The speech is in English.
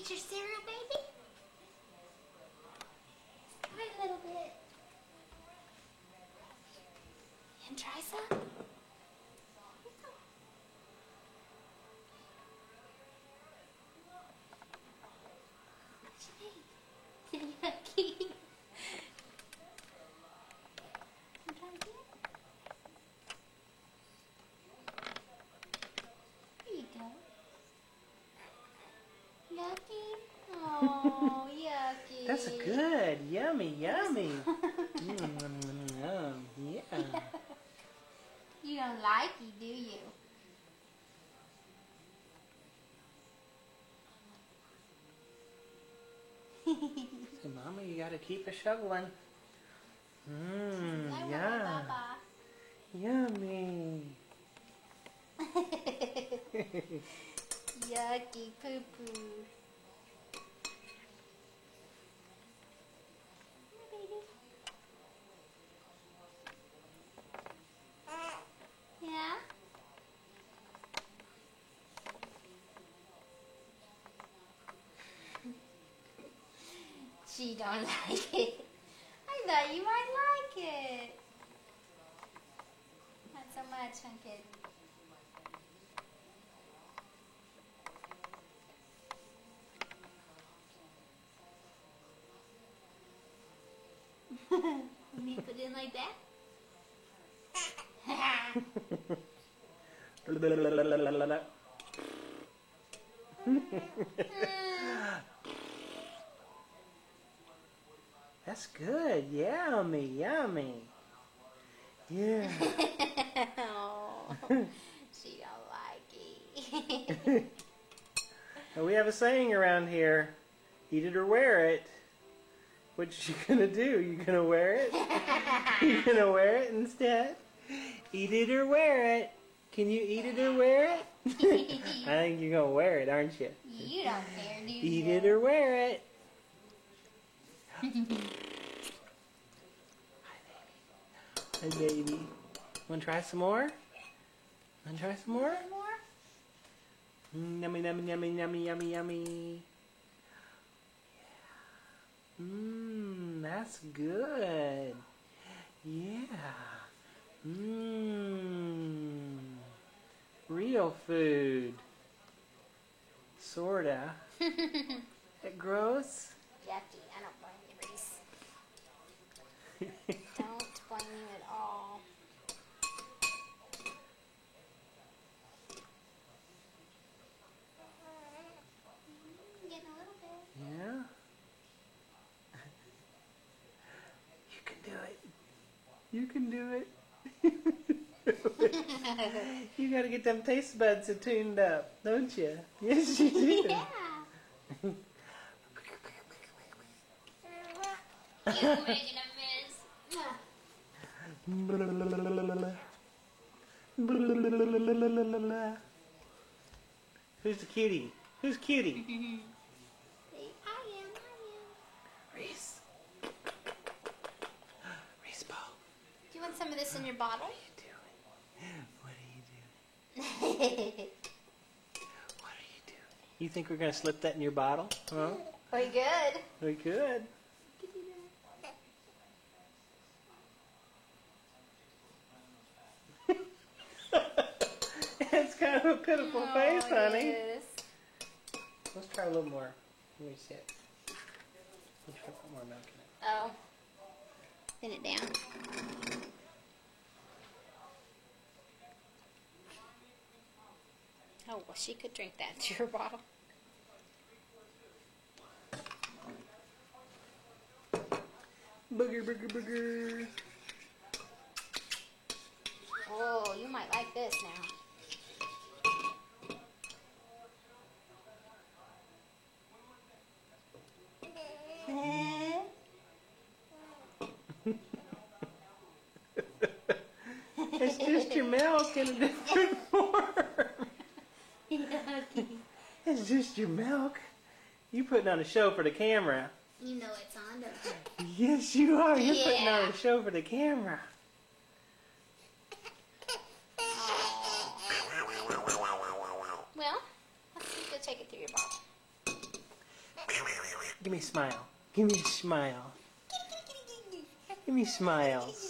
eat your cereal, baby? Wait a little bit. And try some? Yucky. Try again. Here you go. Yucky? Oh, yucky. That's good. Yummy, yummy. Yeah. You don't like it, do you? Say, Mama, you gotta keep a shoveling. Yeah. Yummy. Yucky poo poo. Yeah? She don't like it. I thought you might like it. Not so much, huh, kid? Let me put it in like that. That's good. Yummy, yummy. Yeah. Oh, she don't like it. We have a saying around here: eat it or wear it. What you gonna do? You gonna wear it? You gonna wear it instead? Eat it or wear it. Can you eat it or wear it? I think you're gonna wear it, aren't you? You don't care, do you? Eat it or wear it. Hi, baby. Wanna try some more? Wanna try some more? Yummy, yummy, yummy, yummy, yummy, yummy. That's good. Yeah. Real food. Sorta. It gross? Yucky. I don't blame you, Reese. Don't blame you at all. Getting a little bit. Yeah? You can do it. You can do it. You gotta get them taste buds tuned up, don't you? Yes, you do. Yeah. You're making a mess. Who's the cutie? Who's cutie? I am. Reese. Reese Ball. Do you want some of this in your bottle? What are you doing? What are you doing? What are you doing? You think we're gonna slip that in your bottle? Huh? We good. We could. It's kind of a pitiful face, honey. Yes. Let's try a little more. Let me see it. Let's put more milk in it. Oh. Thin it down. Oh, well, she could drink that to your bottle. Booger, booger, booger. Oh, you might like this now. It's just your milk in a different form. Yucky. It's just your milk. You putting on a show for the camera. You know it's on, don't you? Yes, you are. You're putting Yeah. on a show for the camera. Well, let's go take it through your bottle. Give me a smile. Give me a smile. Give me smiles.